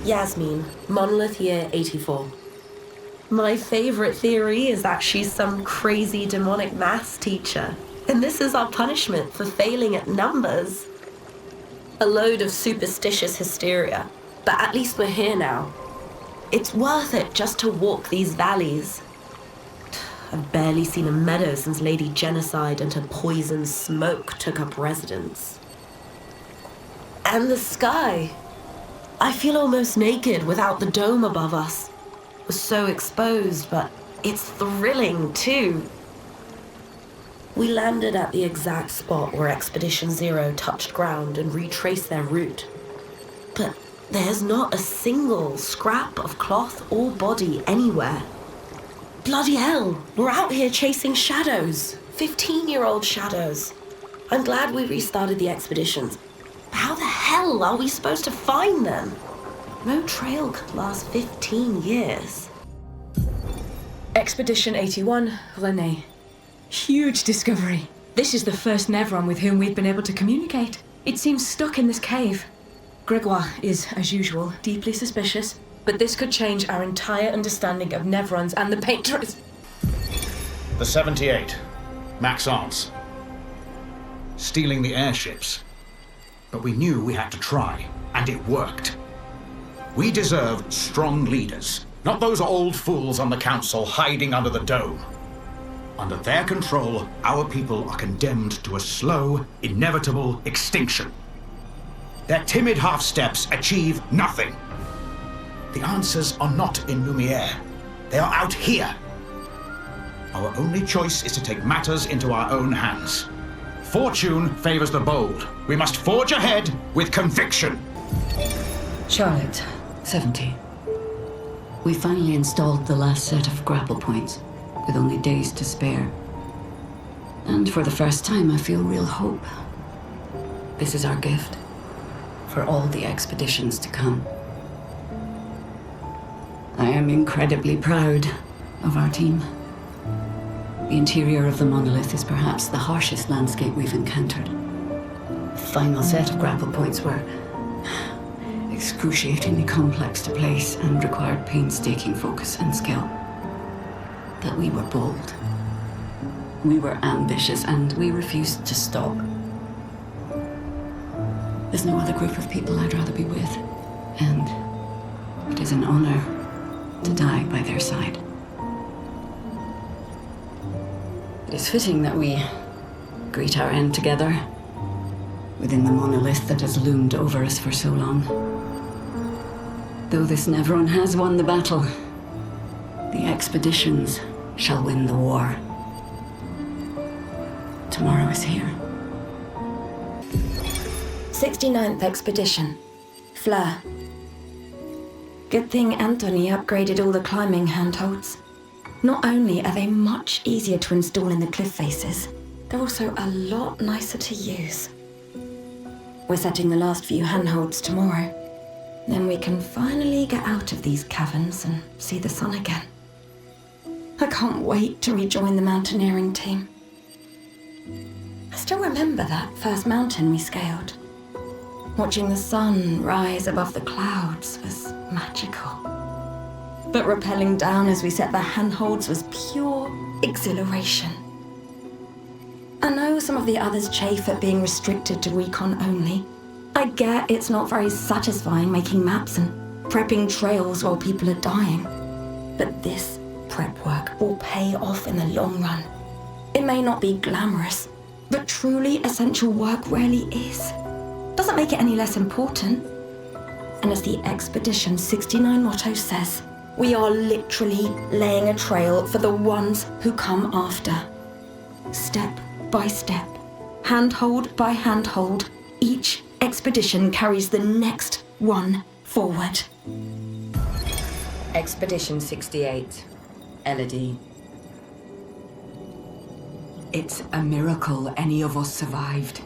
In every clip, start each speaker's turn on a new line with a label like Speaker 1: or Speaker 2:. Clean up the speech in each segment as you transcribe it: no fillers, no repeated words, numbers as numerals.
Speaker 1: Yasmin, Monolith Year 84. My favorite theory is that she's some crazy demonic maths teacher, and this is our punishment for failing at numbers. A load of superstitious hysteria, but at least we're here now. It's worth it just to walk these valleys. I've barely seen a meadow since Lady Genocide and her poison smoke took up residence. And the sky. I feel almost naked without the dome above us. We're so exposed, but it's thrilling too. We landed at the exact spot where Expedition Zero touched ground and retraced their route. But there's not a single scrap of cloth or body anywhere. Bloody hell, we're out here chasing shadows. 15-year-old shadows. I'm glad we restarted the expeditions. How the hell are we supposed to find them? No trail could last 15 years.
Speaker 2: Expedition 81, René. Huge discovery. This is the first Nevron with whom we've been able to communicate. It seems stuck in this cave. Gregoire is, as usual, deeply suspicious, but this could change our entire understanding of Nevrons and the Patriots.
Speaker 3: The 78. Maxence. Stealing the airships. But we knew we had to try, and it worked. We deserve strong leaders, not those old fools on the council hiding under the dome. Under their control, our people are condemned to a slow, inevitable extinction. Their timid half-steps achieve nothing. The answers are not in Lumiere. They are out here. Our only choice is to take matters into our own hands. Fortune favors the bold. We must forge ahead with conviction.
Speaker 4: Charlotte, 70. We finally installed the last set of grapple points, with only days to spare. And for the first time, I feel real hope. This is our gift for all the expeditions to come. I am incredibly proud of our team. The interior of the monolith is perhaps the harshest landscape we've encountered. The final set of grapple points were excruciatingly complex to place and required painstaking focus and skill. But we were bold. We were ambitious, and we refused to stop. There's no other group of people I'd rather be with, and it is an honor to die by their side. It is fitting that we greet our end together within the monolith that has loomed over us for so long. Though this Nevron has won the battle, the expeditions shall win the war. Tomorrow is here.
Speaker 5: 69th Expedition, Fleur. Good thing Anthony upgraded all the climbing handholds. Not only are they much easier to install in the cliff faces, they're also a lot nicer to use. We're setting the last few handholds tomorrow. Then we can finally get out of these caverns and see the sun again. I can't wait to rejoin the mountaineering team. I still remember that first mountain we scaled. Watching the sun rise above the clouds was magical. But rappelling down as we set the handholds was pure exhilaration. I know some of the others chafe at being restricted to recon only. I get it's not very satisfying making maps and prepping trails while people are dying. But this prep work will pay off in the long run. It may not be glamorous, but truly essential work rarely is. Doesn't make it any less important. And as the Expedition 69 motto says, we are literally laying a trail for the ones who come after. Step by step, handhold by handhold, each expedition carries the next one forward.
Speaker 2: Expedition 68, Elodie. It's a miracle any of us survived.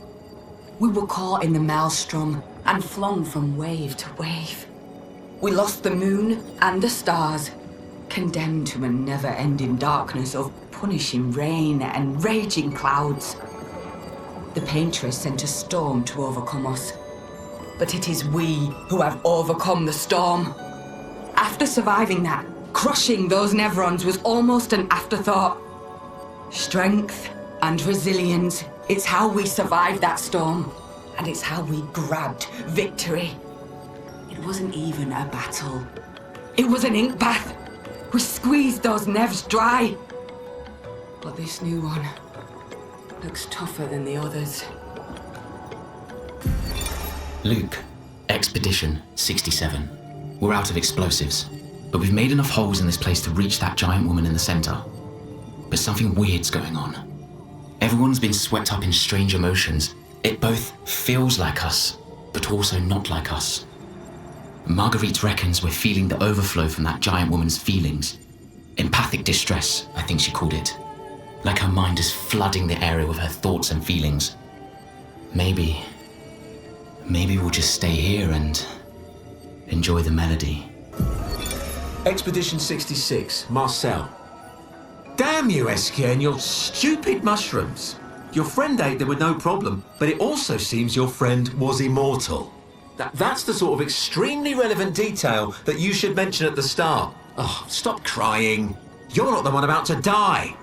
Speaker 2: We were caught in the maelstrom and flung from wave to wave. We lost the moon and the stars, condemned to a never-ending darkness of punishing rain and raging clouds. The Paintress sent a storm to overcome us. but it is we who have overcome the storm. After surviving that, crushing those Nevrons was almost an afterthought. Strength and resilience, it's how we survived that storm, and it's how we grabbed victory. It wasn't even a battle. It was an ink bath. We squeezed those Nevs dry. But this new one looks tougher than the others.
Speaker 6: Luke, Expedition 67. We're out of explosives, but we've made enough holes in this place to reach that giant woman in the center. But something weird's going on. Everyone's been swept up in strange emotions. It both feels like us, but also not like us. Marguerite reckons we're feeling the overflow from that giant woman's feelings. Empathic distress, I think she called it. Like her mind is flooding the area with her thoughts and feelings. Maybe we'll just stay here and enjoy the melody.
Speaker 7: Expedition 66, Marcel. Damn you, Eskia, and your stupid mushrooms. Your friend ate them with no problem, but it also seems your friend was immortal. That's the sort of extremely relevant detail that you should mention at the start. Oh, stop crying. You're not the one about to die.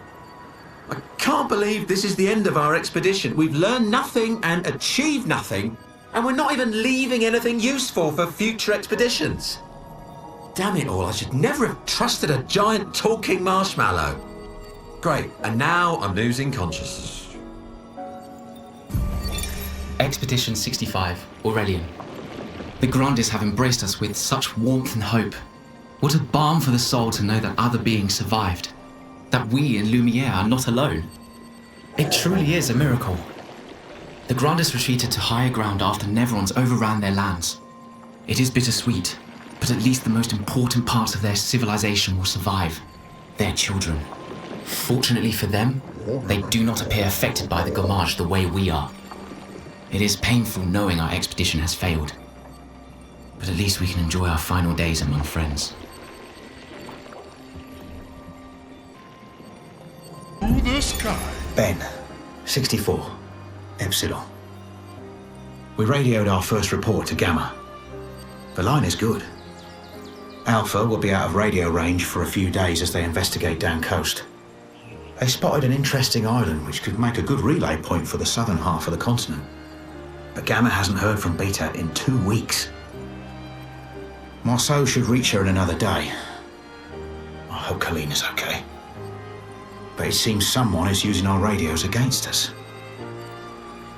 Speaker 7: I can't believe this is the end of our expedition. We've learned nothing and achieved nothing, and we're not even leaving anything useful for future expeditions. Damn it all, I should never have trusted a giant talking marshmallow. Great, and now I'm losing consciousness.
Speaker 6: Expedition 65, Aurelian. The Grandes have embraced us with such warmth and hope. What a balm for the soul to know that other beings survived. That we in Lumiere are not alone. It truly is a miracle. The Grandes retreated to higher ground after Nevrons overran their lands. It is bittersweet, but at least the most important parts of their civilization will survive. Their children. Fortunately for them, they do not appear affected by the Gommage the way we are. It is painful knowing our expedition has failed. But at least we can enjoy our final days among friends.
Speaker 8: To the sky.
Speaker 3: Ben, 64, Epsilon. We radioed our first report to Gamma. The line is good. Alpha will be out of radio range for a few days as they investigate down coast. They spotted an interesting island which could make a good relay point for the southern half of the continent. But Gamma hasn't heard from Beta in 2 weeks. Marceau should reach her in another day. I hope Colleen is okay. But it seems someone is using our radios against us.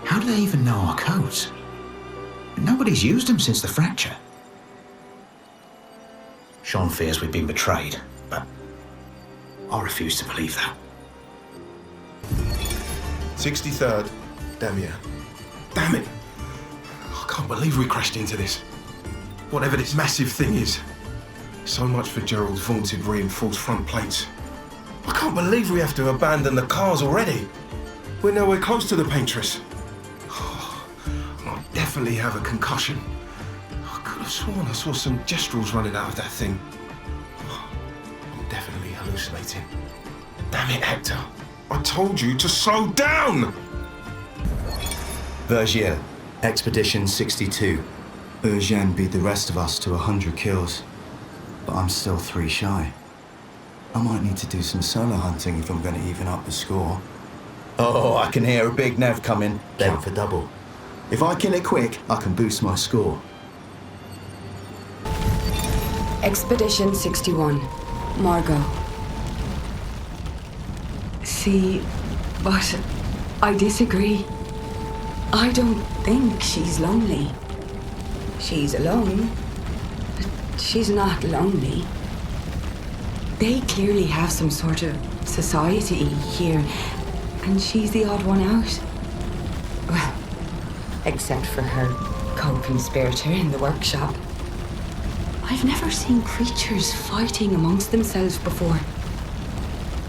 Speaker 3: How do they even know our codes? Nobody's used them since the fracture. Sean fears we've been betrayed, but I refuse to believe that.
Speaker 8: 63rd, Damien. Damn it! I can't believe we crashed into this. Whatever this massive thing is. So much for Gerald's vaunted reinforced front plates. I can't believe we have to abandon the cars already. We're nowhere close to the Paintress. I definitely have a concussion. I could have sworn I saw some gestrels running out of that thing. I'm definitely hallucinating. Damn it, Hector. I told you to slow down!
Speaker 9: Vergier, Expedition 62. Eugène beat the rest of us to 100 kills, but I'm still 3 shy. I might need to do some solo hunting if I'm going to even up the score. Oh, I can hear a big Nev coming. Count for double. If I kill it quick, I can boost my score.
Speaker 2: Expedition 61, Margot. See, but I disagree. I don't think she's lonely. She's alone, but she's not lonely. They clearly have some sort of society here, and she's the odd one out. Well, except for her co-conspirator in the workshop. I've never seen creatures fighting amongst themselves before.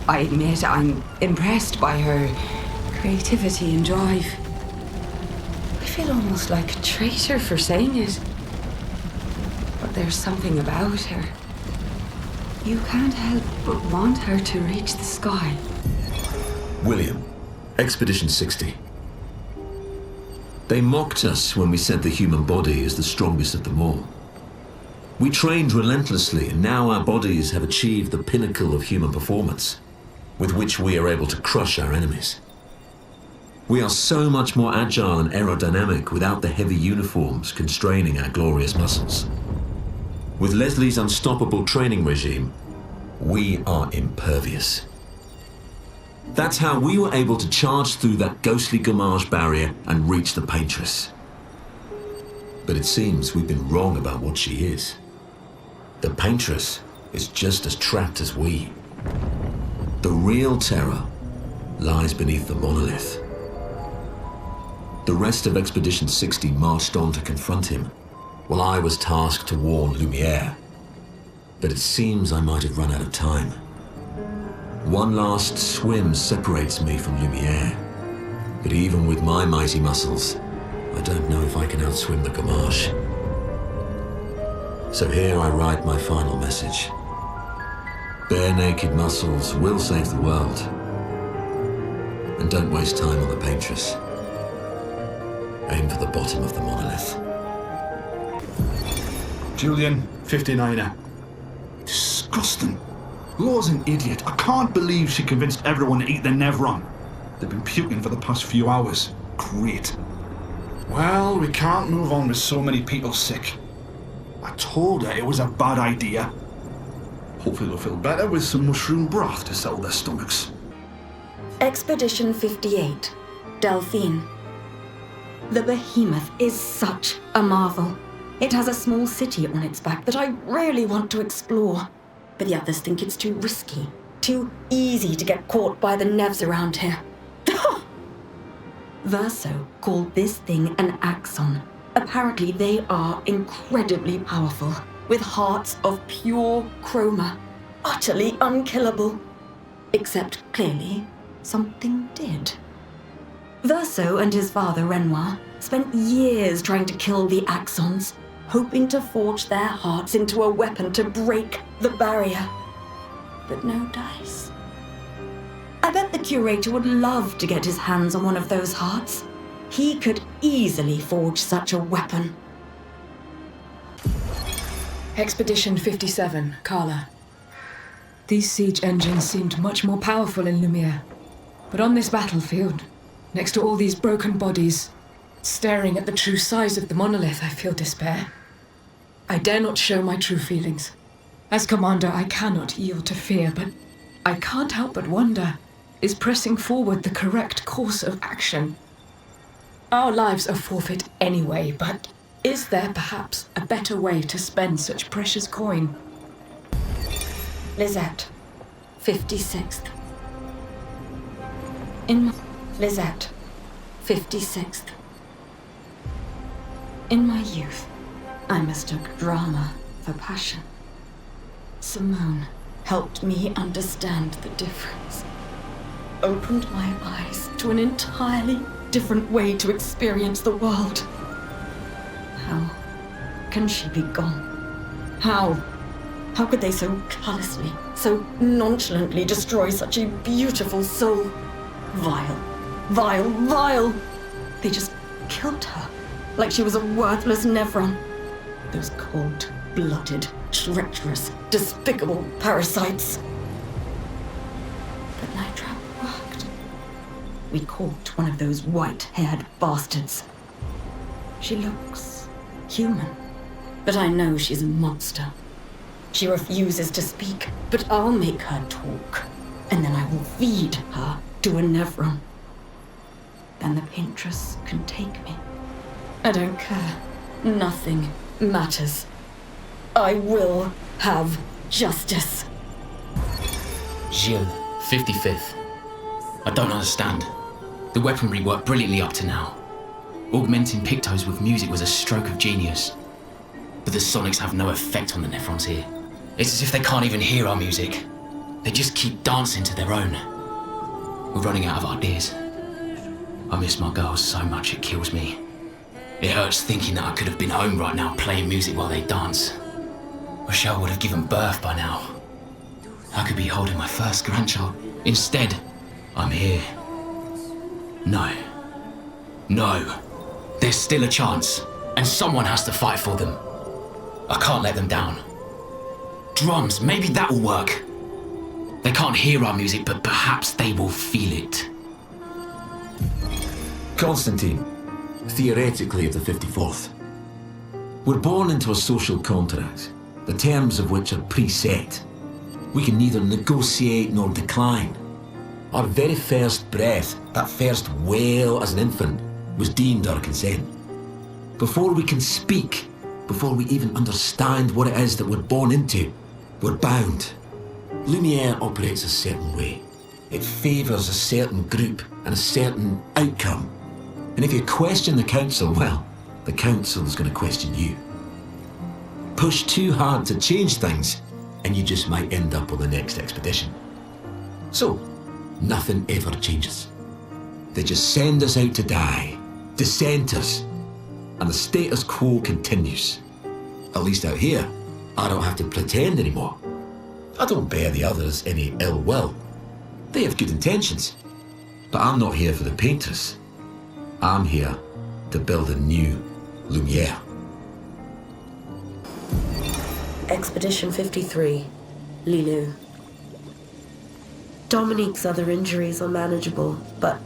Speaker 2: I admit I'm impressed by her creativity and drive. I feel almost like a traitor for saying it. But there's something about her. You can't help but want her to reach the sky.
Speaker 7: William, Expedition 60. They mocked us when we said the human body is the strongest of them all. We trained relentlessly, and now our bodies have achieved the pinnacle of human performance, with which we are able to crush our enemies. We are so much more agile and aerodynamic without the heavy uniforms constraining our glorious muscles. With Leslie's unstoppable training regime, we are impervious. That's how we were able to charge through that ghostly Gamage barrier and reach the Paintress. But it seems we've been wrong about what she is. The Paintress is just as trapped as we. The real terror lies beneath the monolith. The rest of Expedition 60 marched on to confront him, while I was tasked to warn Lumiere. But it seems I might have run out of time. One last swim separates me from Lumiere, but even with my mighty muscles, I don't know if I can outswim the Gamage. So here I write my final message. Bare naked muscles will save the world. And don't waste time on the Paintress. Aim for the bottom of the monolith.
Speaker 8: Julian, 59er. Disgusting. Law's an idiot. I can't believe she convinced everyone to eat the Nevron. They've been puking for the past few hours. Great. Well, we can't move on with so many people sick. I told her it was a bad idea. Hopefully they'll feel better with some mushroom broth to settle their stomachs.
Speaker 5: Expedition 58, Delphine. The behemoth is such a marvel. It has a small city on its back that I really want to explore. But the others think it's too risky, too easy to get caught by the Nevs around here. Verso called this thing an axon. Apparently they are incredibly powerful, with hearts of pure chroma, utterly unkillable. Except, clearly, something did. Verso and his father, Renoir, spent years trying to kill the axons, hoping to forge their hearts into a weapon to break the barrier. But no dice. I bet the curator would love to get his hands on one of those hearts. He could easily forge such a weapon.
Speaker 10: Expedition 57, Carla. These siege engines seemed much more powerful in Lumiere. But on this battlefield, next to all these broken bodies, staring at the true size of the monolith, I feel despair. I dare not show my true feelings. As commander, I cannot yield to fear, but I can't help but wonder, is pressing forward the correct course of action? Our lives are forfeit anyway, but is there perhaps a better way to spend such precious coin?
Speaker 5: Lisette, 56th. Lisette, 56th. In my youth, I mistook drama for passion. Simone helped me understand the difference. Opened my eyes to an entirely different way to experience the world. How can she be gone? How could they so callously, so nonchalantly destroy such a beautiful soul? Vile, vile, vile! They just killed her, like she was a worthless Nevron. Those cold-blooded, treacherous, despicable parasites. But my trap worked. We caught one of those white-haired bastards. She looks human, but I know she's a monster. She refuses to speak, but I'll make her talk, and then I will feed her to a Nevron. Then the Paintress can take me. I don't care. Nothing matters. I will have justice.
Speaker 6: Gilles, 55th. I don't understand. The weaponry worked brilliantly up to now. Augmenting Pictos with music was a stroke of genius. But the sonics have no effect on the Nephrons here. It's as if they can't even hear our music. They just keep dancing to their own. We're running out of ideas. I miss my girls so much it kills me. It hurts thinking that I could have been home right now playing music while they dance. Rochelle would have given birth by now. I could be holding my first grandchild. Instead, I'm here. No. No. There's still a chance, and someone has to fight for them. I can't let them down. Drums, maybe that will work. They can't hear our music, but perhaps they will feel it.
Speaker 7: Constantine, theoretically of the 54th. We're born into a social contract, the terms of which are preset. We can neither negotiate nor decline. Our very first breath, that first wail as an infant, was deemed our consent. Before we can speak, before we even understand what it is that we're born into, we're bound. Lumiere operates a certain way. It favours a certain group and a certain outcome. And if you question the Council, well, the Council is going to question you. Push too hard to change things, and you just might end up on the next expedition. So, nothing ever changes. They just send us out to die, dissent us, and the status quo continues. At least out here, I don't have to pretend anymore. I don't bear the others any ill will. They have good intentions. But I'm not here for the painters. I'm here to build a new Lumiere.
Speaker 1: Expedition 53, Lilu. Dominique's other injuries are manageable, but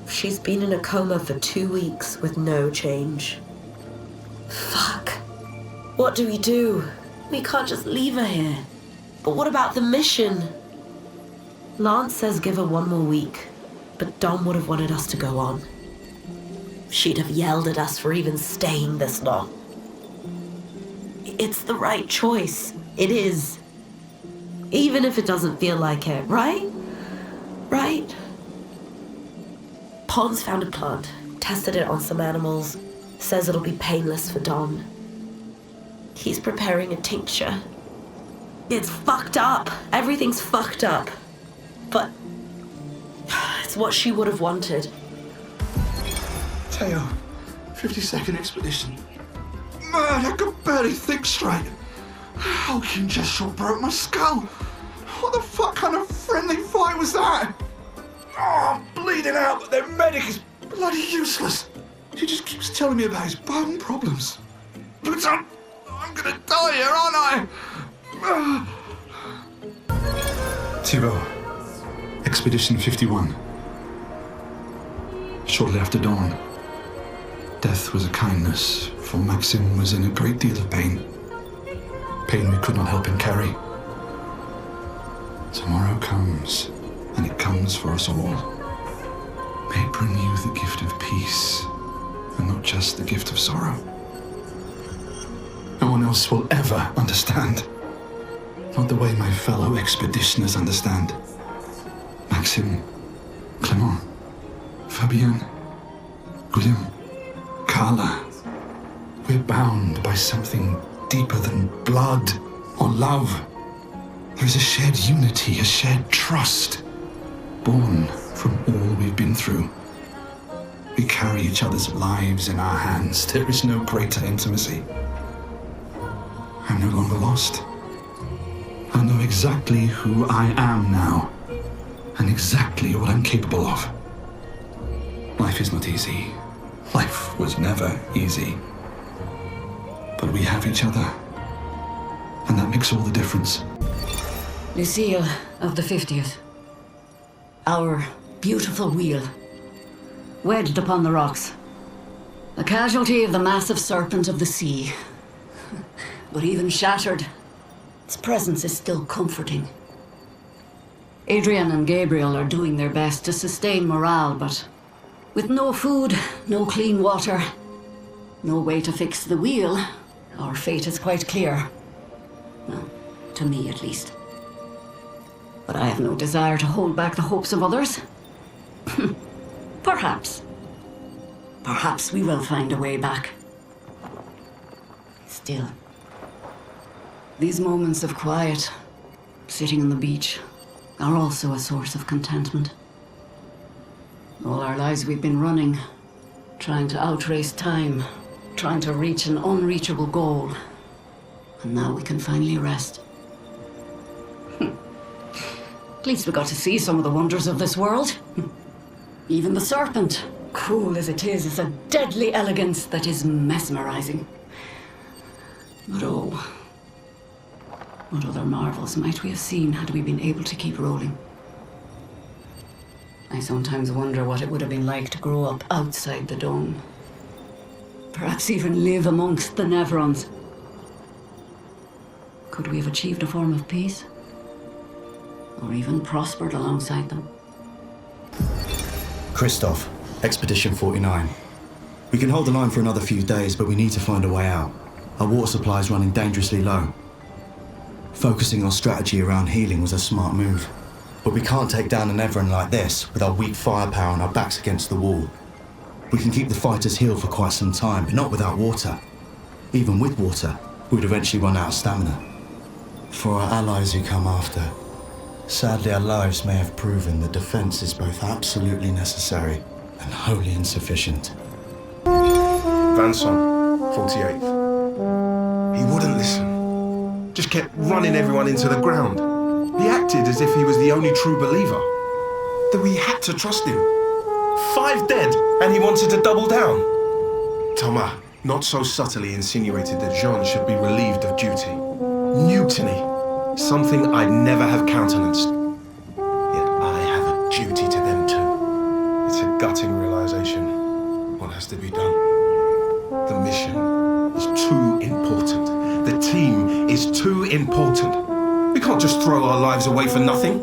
Speaker 1: she's been in a coma for 2 weeks with no change. Fuck. What do we do? We can't just leave her here. But what about the mission? Lance says give her 1 more week, but Dom would have wanted us to go on. She'd have yelled at us for even staying this long. It's the right choice. It is. Even if it doesn't feel like it, right? Right? Pons found a plant, tested it on some animals, says it'll be painless for Dom. He's preparing a tincture. It's fucked up. Everything's fucked up. But it's what she would have wanted.
Speaker 8: Teo, 52nd expedition. Man, I could barely think straight. Hulking just shot broke my skull. What the fuck kind of friendly fight was that? Oh, I'm bleeding out, but their medic is bloody useless. She just keeps telling me about his bone problems. But I'm gonna die here, aren't I?
Speaker 11: Thibault, Expedition 51. Shortly after dawn, death was a kindness, for Maxim was in a great deal of pain. Pain we could not help him carry. Tomorrow comes, and it comes for us all. May it bring you the gift of peace, and not just the gift of sorrow. No one else will ever understand. Not the way my fellow expeditioners understand. Maxim, Clement, Fabienne, William, Carla. We're bound by something deeper than blood or love. There is a shared unity, a shared trust, born from all we've been through. We carry each other's lives in our hands. There is no greater intimacy. I'm no longer lost. I know exactly who I am now, and exactly what I'm capable of. Life is not easy. Life was never easy. But we have each other, and that makes all the difference.
Speaker 4: Lucille of the 50th. Our beautiful wheel. Wedged upon the rocks. A casualty of the massive serpent of the sea. But even shattered, its presence is still comforting. Adrian and Gabriel are doing their best to sustain morale, but with no food, no clean water, no way to fix the wheel, our fate is quite clear. Well, to me at least. But I have no desire to hold back the hopes of others. Perhaps. Perhaps we will find a way back. Still, these moments of quiet, sitting on the beach, are also a source of contentment. All our lives we've been running, trying to outrace time, trying to reach an unreachable goal. And now we can finally rest. At least we got to see some of the wonders of this world. Even the serpent, cool as it is a deadly elegance that is mesmerizing. But oh, what other marvels might we have seen had we been able to keep rolling? I sometimes wonder what it would have been like to grow up outside the dome. Perhaps even live amongst the Nevrons. Could we have achieved a form of peace? Or even prospered alongside them?
Speaker 9: Christoph, Expedition 49. We can hold the line for another few days, but we need to find a way out. Our water supply is running dangerously low. Focusing our strategy around healing was a smart move. But we can't take down an Nevron like this with our weak firepower and our backs against the wall. We can keep the fighters healed for quite some time, but not without water. Even with water, we'd eventually run out of stamina. For our allies who come after, sadly our lives may have proven that defense is both absolutely necessary and wholly insufficient.
Speaker 8: Vanson, 48th. He wouldn't listen. Just kept running everyone into the ground. He acted as if he was the only true believer. That we had to trust him. 5 dead, and he wanted to double down. Thomas, not so subtly, insinuated that Jean should be relieved of duty. Mutiny. Something I'd never have countenanced. Yet I have a duty to them too. It's a gutting realization. What has to be done? The mission is too important. The team is too important. We can't just throw our lives away for nothing.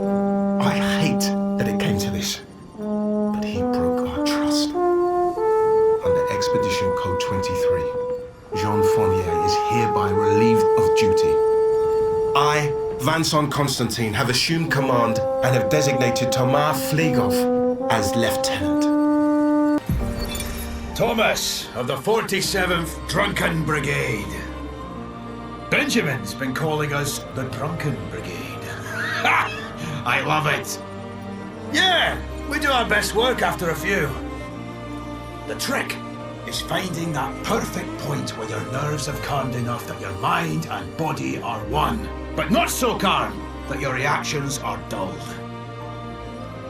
Speaker 8: I hate that it came to this. But he broke our trust. Under Expedition Code 23, Jean Fournier is hereby relieved of duty. I, Vanson Constantine, have assumed command and have designated Thomas Flegov as lieutenant.
Speaker 3: Thomas of the 47th Drunken Brigade. Benjamin's been calling us the Drunken Brigade. Ha! I love it. Yeah, we do our best work after a few. The trick is finding that perfect point where your nerves have calmed enough that your mind and body are one, but not so calm that your reactions are dulled.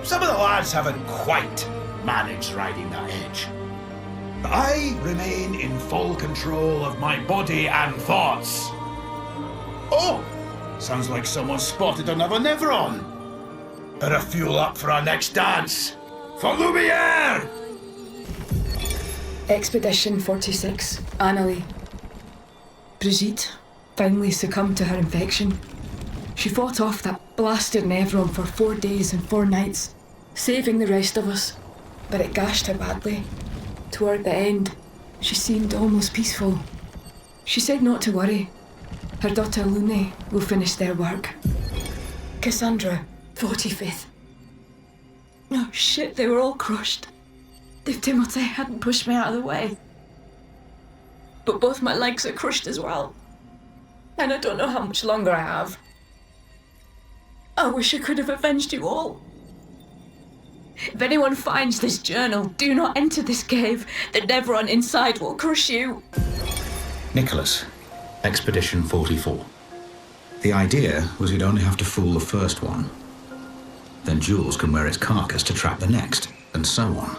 Speaker 3: Some of the lads haven't quite managed riding that edge. But I remain in full control of my body and thoughts. Oh, sounds like someone spotted another Nevron. Better fuel up for our next dance. For Lumiere!
Speaker 10: Expedition 46, Annalie. Brigitte finally succumbed to her infection. She fought off that blasted Nevron for 4 days and 4 nights, saving the rest of us, but it gashed her badly. Toward the end, she seemed almost peaceful. She said not to worry. Her daughter Lune will finish their work. Cassandra, 45th. Oh shit, they were all crushed. If Timothée hadn't pushed me out of the way. But both my legs are crushed as well. And I don't know how much longer I have. I wish I could have avenged you all. If anyone finds this journal, do not enter this cave. The Nevron inside will crush you.
Speaker 3: Nicholas, Expedition 44. The idea was we'd only have to fool the first one. Then Jules can wear its carcass to trap the next, and so on,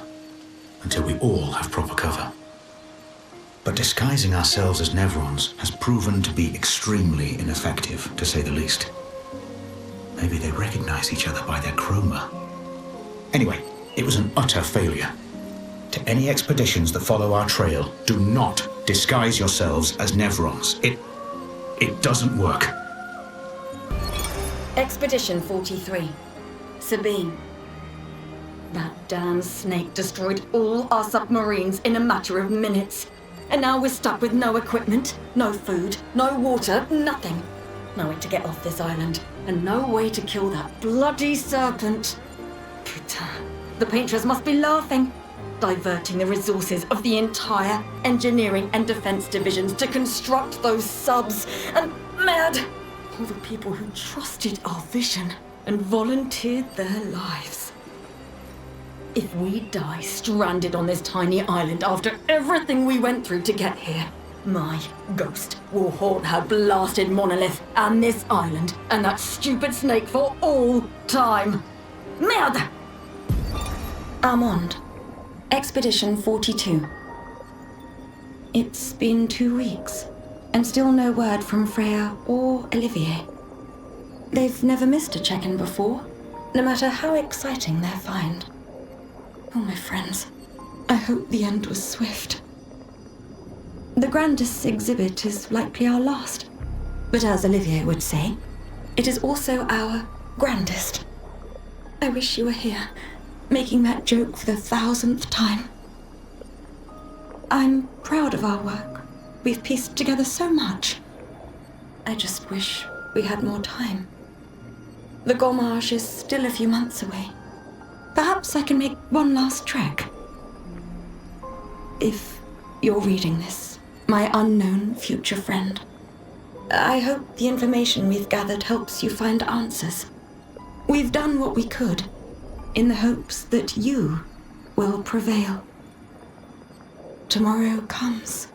Speaker 3: until we all have proper cover. But disguising ourselves as Nevrons has proven to be extremely ineffective, to say the least. Maybe they recognize each other by their chroma. Anyway, it was an utter failure. To any expeditions that follow our trail, do not disguise yourselves as Nevrons. It doesn't work.
Speaker 5: Expedition 43. Sabine. That damn snake destroyed all our submarines in a matter of minutes. And now we're stuck with no equipment, no food, no water, nothing. No way to get off this island, and no way to kill that bloody serpent. Putain, the painters must be laughing. Diverting the resources of the entire engineering and defense divisions to construct those subs. And mad, all the people who trusted our vision and volunteered their lives. If we die stranded on this tiny island after everything we went through to get here, my ghost will haunt her blasted monolith and this island and that stupid snake for all time. Merde! Armand. Expedition 42. It's been 2 weeks, and still no word from Freya or Olivier. They've never missed a check-in before, no matter how exciting their find. Oh, my friends, I hope the end was swift. The grandest exhibit is likely our last, but as Olivier would say, it is also our grandest. I wish you were here, making that joke for the 1000th time. I'm proud of our work. We've pieced together so much. I just wish we had more time. The Gommage is still a few months away. Perhaps I can make one last trek. If you're reading this, my unknown future friend, I hope the information we've gathered helps you find answers. We've done what we could, in the hopes that you will prevail. Tomorrow comes.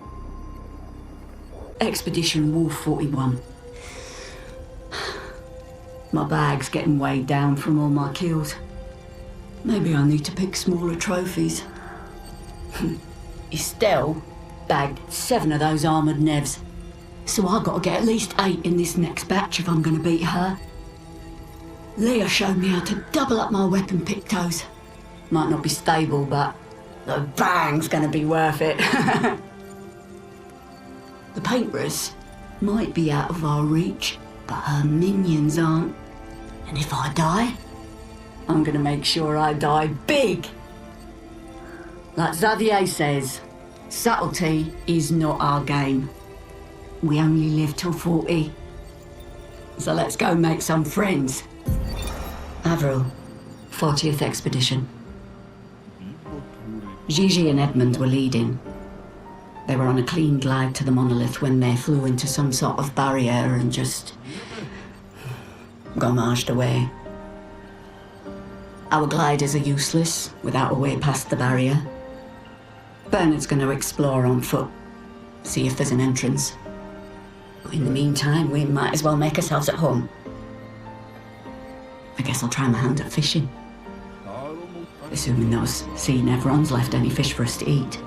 Speaker 4: Expedition Wolf 41. My bag's getting weighed down from all my kills. Maybe I need to pick smaller trophies. Estelle bagged 7 of those armoured nevs, so I've got to get at least 8 in this next batch if I'm going to beat her. Leah showed me how to double up my weapon pictos. Might not be stable, but the bang's going to be worth it. The paintbrush might be out of our reach, but her minions aren't. And if I die, I'm going to make sure I die big. Like Xavier says, subtlety is not our game. We only live till 40. So let's go make some friends. Avril, 40th Expedition. Gigi and Edmund were leading. They were on a clean glide to the monolith when they flew into some sort of barrier and just gommaged away. Our gliders are useless without a way past the barrier. Bernard's going to explore on foot, see if there's an entrance. But in the meantime, we might as well make ourselves at home. I guess I'll try my hand at fishing. Assuming those sea Nevrons left any fish for us to eat.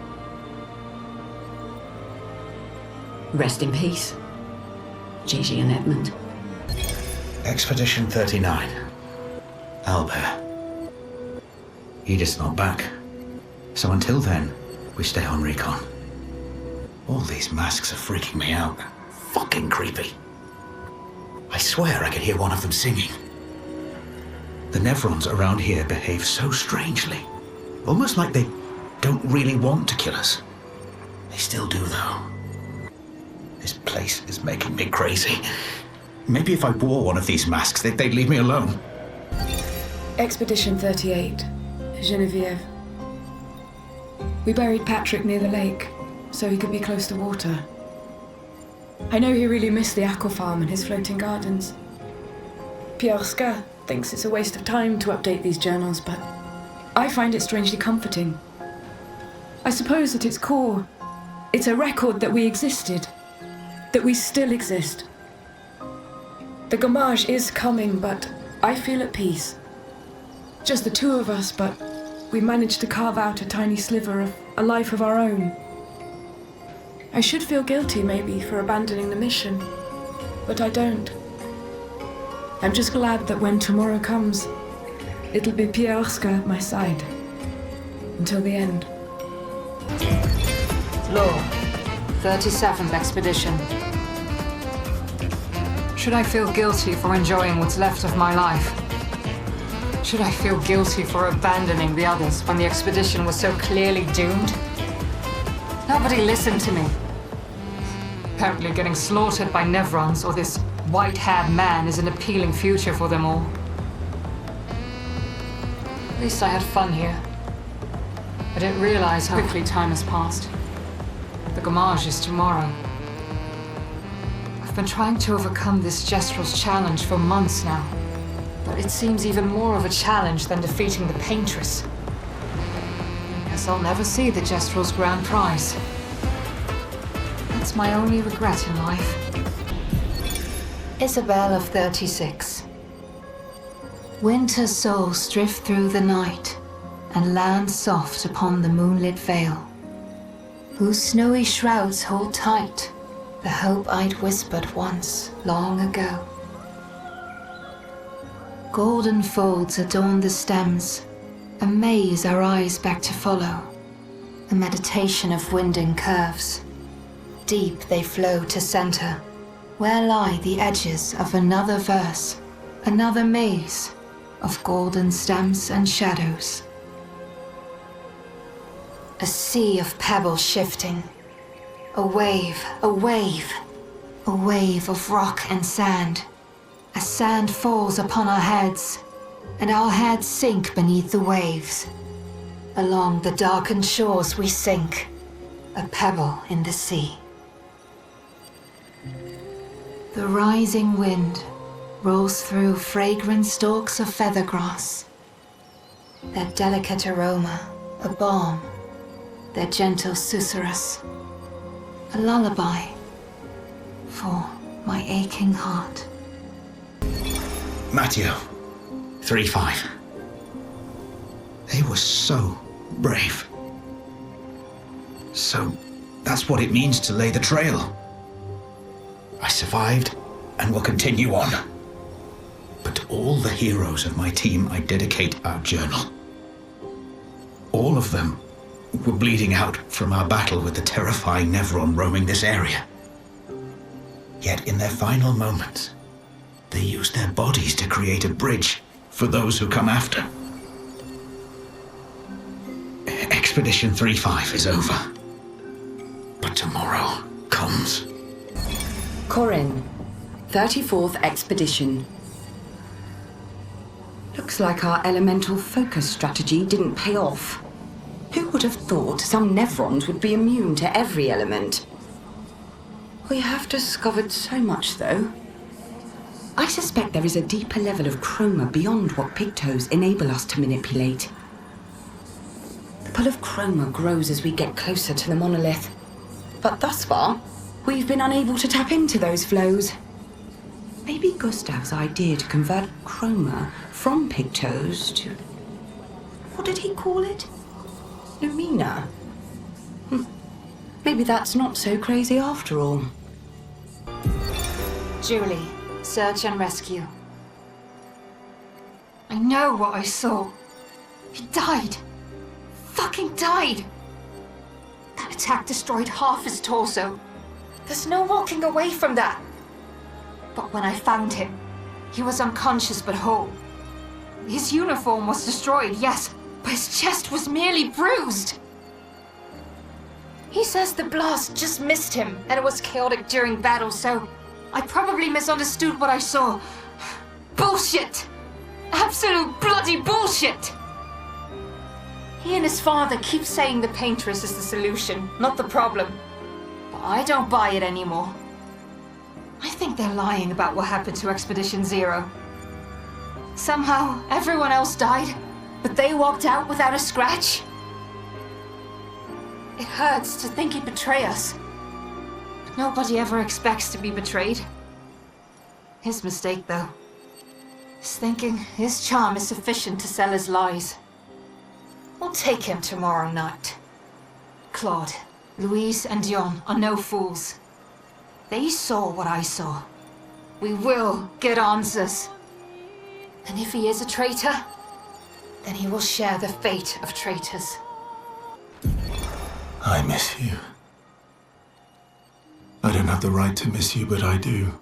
Speaker 4: Rest in peace, Gigi and Edmund.
Speaker 3: Expedition 39. Albert. Edith's not back. So until then, we stay on recon. All these masks are freaking me out. Fucking creepy. I swear I could hear one of them singing. The Nevrons around here behave so strangely. Almost like they don't really want to kill us. They still do, though. This place is making me crazy. Maybe if I wore one of these masks, they'd leave me alone.
Speaker 10: Expedition 38, Genevieve. We buried Patrick near the lake, so he could be close to water. I know he really missed the aqua farm and his floating gardens. Pierre Obscur thinks it's a waste of time to update these journals, but I find it strangely comforting. I suppose at its core, it's a record that we existed, that we still exist. The Gommage is coming, but I feel at peace. Just the two of us, but we managed to carve out a tiny sliver of a life of our own. I should feel guilty, maybe, for abandoning the mission, but I don't. I'm just glad that when tomorrow comes, it'll be Pierre Obscur at my side. Until the end.
Speaker 12: Law, 37th Expedition. Should I feel guilty for enjoying what's left of my life? Should I feel guilty for abandoning the others when the expedition was so clearly doomed? Nobody listened to me. Apparently getting slaughtered by Nevrons or this white-haired man is an appealing future for them all. At least I had fun here. I didn't realize how quickly time has passed. The Gommage is tomorrow. I've been trying to overcome this Jestrel's challenge for months now, but it seems even more of a challenge than defeating the Paintress. Guess I'll never see the Jestrel's grand prize. That's my only regret in life. Isabel of 36. Winter souls drift through the night, and land soft upon the moonlit vale, whose snowy shrouds hold tight the hope I'd whispered once long ago. Golden folds adorn the stems, a maze our eyes back to follow, a meditation of winding curves. Deep they flow to center, where lie the edges of another verse, another maze of golden stems and shadows. A sea of pebbles shifting, a wave, a wave, a wave of rock and sand. As sand falls upon our heads, and our heads sink beneath the waves. Along the darkened shores we sink, a pebble in the sea. The rising wind rolls through fragrant stalks of feathergrass. Their delicate aroma, a balm, their gentle susurrus, a lullaby for my aching heart.
Speaker 3: Matteo, 3-5. They were so brave. So that's what it means to lay the trail. I survived and will continue on. But to all the heroes of my team, I dedicate our journal. All of them were bleeding out from our battle with the terrifying Nevron roaming this area. Yet in their final moments, they used their bodies to create a bridge for those who come after. Expedition 3-5 is over. But tomorrow comes.
Speaker 2: Corin, 34th Expedition. Looks like our elemental focus strategy didn't pay off. Who would have thought some Nevrons would be immune to every element? We have discovered so much, though. I suspect there is a deeper level of chroma beyond what pigtoes enable us to manipulate. The pull of chroma grows as we get closer to the monolith. But thus far, we've been unable to tap into those flows. Maybe Gustav's idea to convert chroma from pigtoes to... what did he call it? Lumina. Maybe that's not so crazy after all.
Speaker 12: Julie, search and rescue. I know what I saw. He died. Fucking died. That attack destroyed half his torso. There's no walking away from that. But when I found him, he was unconscious but whole. His uniform was destroyed, yes, but his chest was merely bruised. He says the blast just missed him and it was chaotic during battle, so I probably misunderstood what I saw. Bullshit! Absolute bloody bullshit! He and his father keep saying the paintress is the solution, not the problem. But I don't buy it anymore. I think they're lying about what happened to Expedition Zero. Somehow, everyone else died, but they walked out without a scratch. It hurts to think he'd betray us. But nobody ever expects to be betrayed. His mistake, though, is thinking his charm is sufficient to sell his lies. We'll take him tomorrow night. Claude, Louise, and Dion are no fools. They saw what I saw. We will get answers. And if he is a traitor, then he will share the fate of traitors.
Speaker 8: I miss you. I don't have the right to miss you, but I do.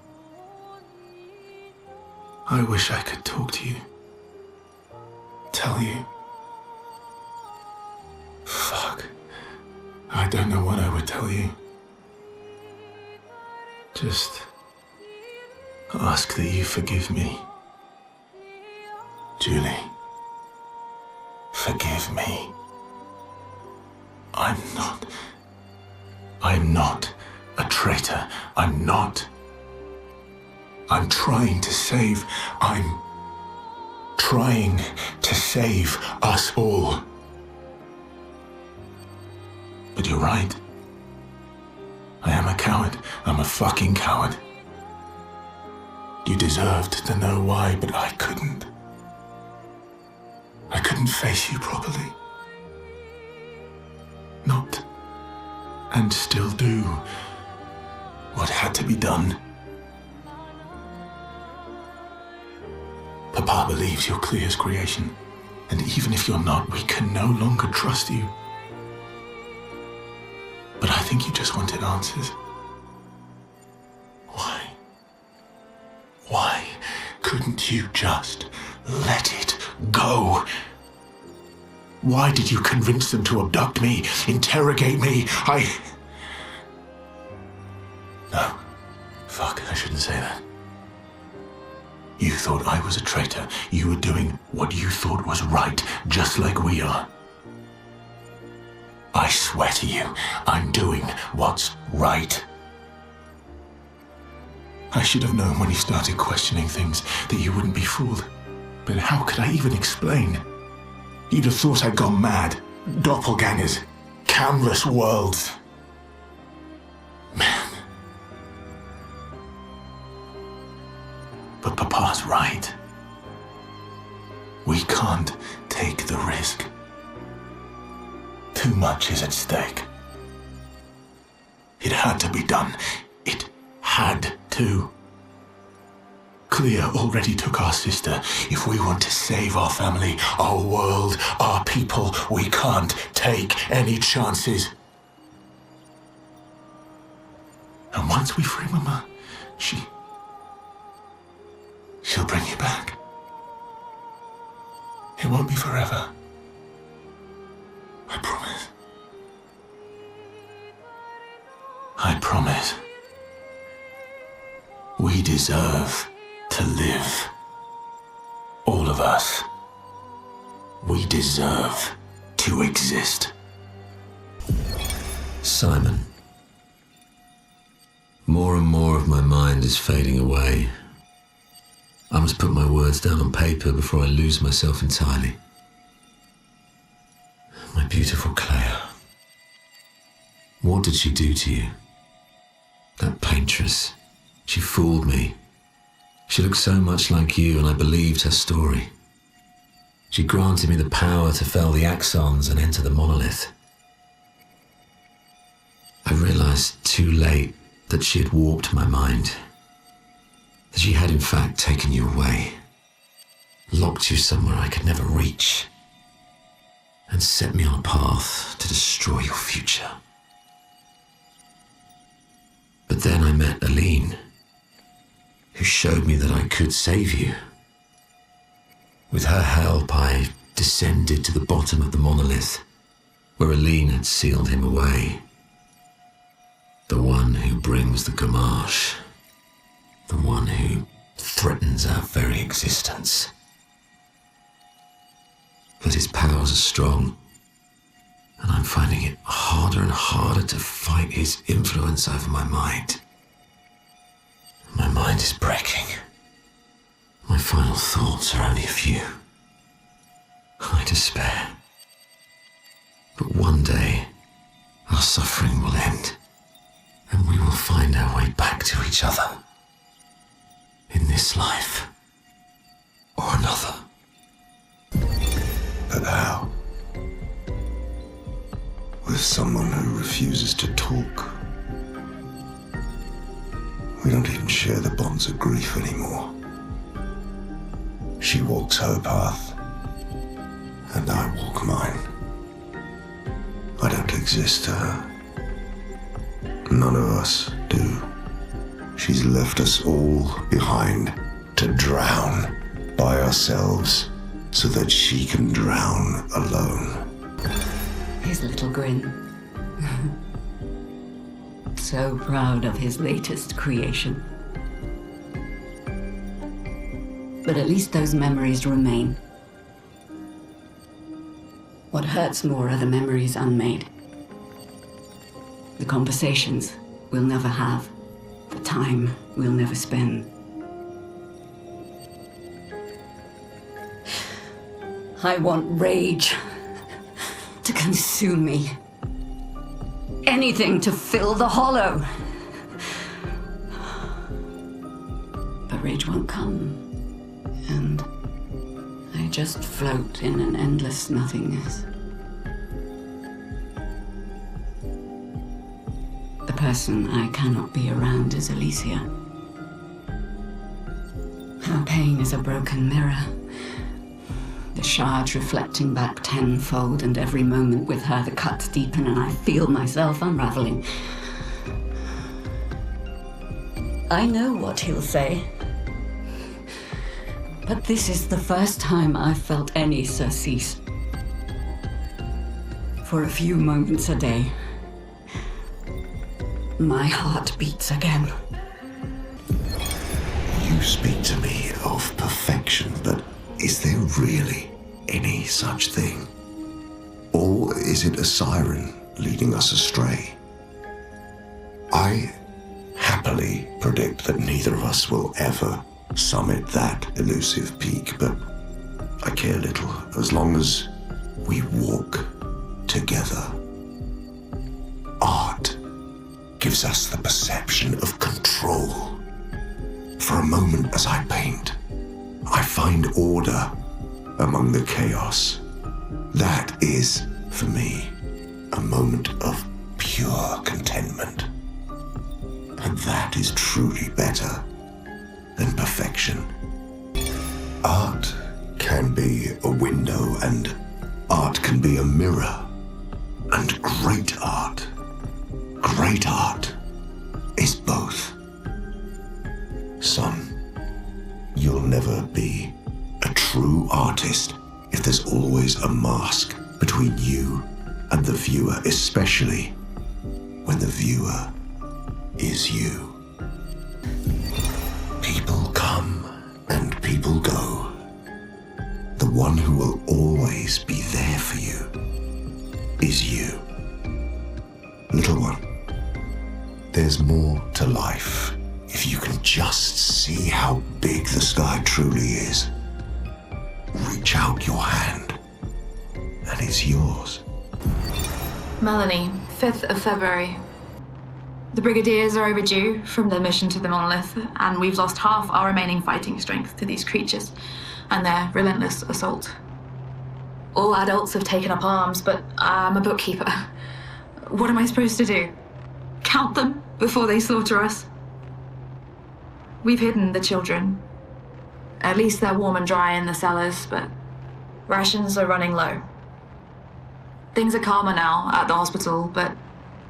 Speaker 8: I wish I could talk to you. Tell you. Fuck. I don't know what I would tell you. Just ask that you forgive me. Julie, forgive me. I'm not a traitor. I'm not. I'm trying to save us all. But you're right. I am a coward. I'm a fucking coward. You deserved to know why, but I couldn't. I couldn't face you properly.
Speaker 11: and still do what had to be done. Papa believes you're Clair's creation, and even if you're not, we can no longer trust you. But I think you just wanted answers. Why? Why couldn't you just let it go? Why did you convince them to abduct me, interrogate me? No. Fuck, I shouldn't say that. You thought I was a traitor. You were doing what you thought was right, just like we are. I swear to you, I'm doing what's right. I should have known when you started questioning things that you wouldn't be fooled. But how could I even explain? You'd have thought I'd gone mad. Doppelgangers. Canvas worlds. Man. But Papa's right. We can't take the risk. Too much is at stake. It had to be done. It had to. Clair already took our sister. If we want to save our family, our world, our people, we can't take any chances. And once we free Mama, she'll bring you back. It won't be forever. I promise. I promise. We deserve to live. All of us. We deserve to exist.
Speaker 13: Simon. More and more of my mind is fading away. I must put my words down on paper before I lose myself entirely. My beautiful Clair. What did she do to you? That paintress. She fooled me. She looked so much like you, and I believed her story. She granted me the power to fell the axons and enter the monolith. I realized too late that she had warped my mind. That she had in fact taken you away, locked you somewhere I could never reach, and set me on a path to destroy your future. But then I met Aline, who showed me that I could save you. With her help, I descended to the bottom of the monolith, where Aline had sealed him away. The one who brings the Gamache. The one who threatens our very existence. But his powers are strong, and I'm finding it harder and harder to fight his influence over my mind. My mind is breaking. My final thoughts are only a few. I despair. But one day, our suffering will end, and we will find our way back to each other. In this life, or another.
Speaker 8: But how? With someone who refuses to talk. We don't even share the bonds of grief anymore. She walks her path, and I walk mine. I don't exist to her. None of us do. She's left us all behind to drown by ourselves so that she can drown alone.
Speaker 4: His little grin. So proud of his latest creation. But at least those memories remain. What hurts more are the memories unmade. The conversations we'll never have. The time we'll never spend. I want rage to consume me. Anything to fill the hollow. But rage won't come. And I just float in an endless nothingness. person I cannot be around is Alicia. Her pain is a broken mirror. The shards reflecting back tenfold, and every moment with her the cuts deepen and I feel myself unraveling. I know what he'll say. But this is the first time I've felt any surcease. For a few moments a day, my heart beats again.
Speaker 13: You speak to me of perfection, but is there really any such thing? Or is it a siren leading us astray? I happily predict that neither of us will ever summit that elusive peak, but I care little as long as we walk together. Art gives us the perception of control. For a moment as I paint, I find order among the chaos. That is, for me, a moment of pure contentment. And that is truly better than perfection. Art can be a window, and art can be a mirror. And great art is both. Son, you'll never be a true artist if there's always a mask between you and the viewer, especially when the viewer is you. People come and people go. The one who will always be there for you is you. Little one, there's more to life if you can just see how big the sky truly is. Reach out your hand, and it's yours.
Speaker 14: Melanie, 5th of February. The Brigadiers are overdue from their mission to the monolith, and we've lost half our remaining fighting strength to these creatures and their relentless assault. All adults have taken up arms, but I'm a bookkeeper. What am I supposed to do? Count them before they slaughter us? We've hidden the children. At least they're warm and dry in the cellars, but rations are running low. Things are calmer now at the hospital, but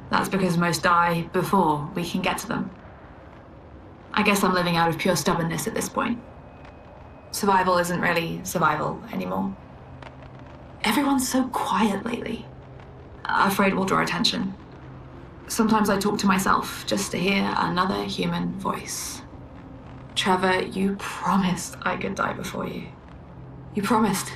Speaker 14: that's because most die before we can get to them. I guess I'm living out of pure stubbornness at this point. Survival isn't really survival anymore. Everyone's so quiet lately. Afraid we'll draw attention. Sometimes I talk to myself just to hear another human voice. Trevor, you promised I could die before you. You promised.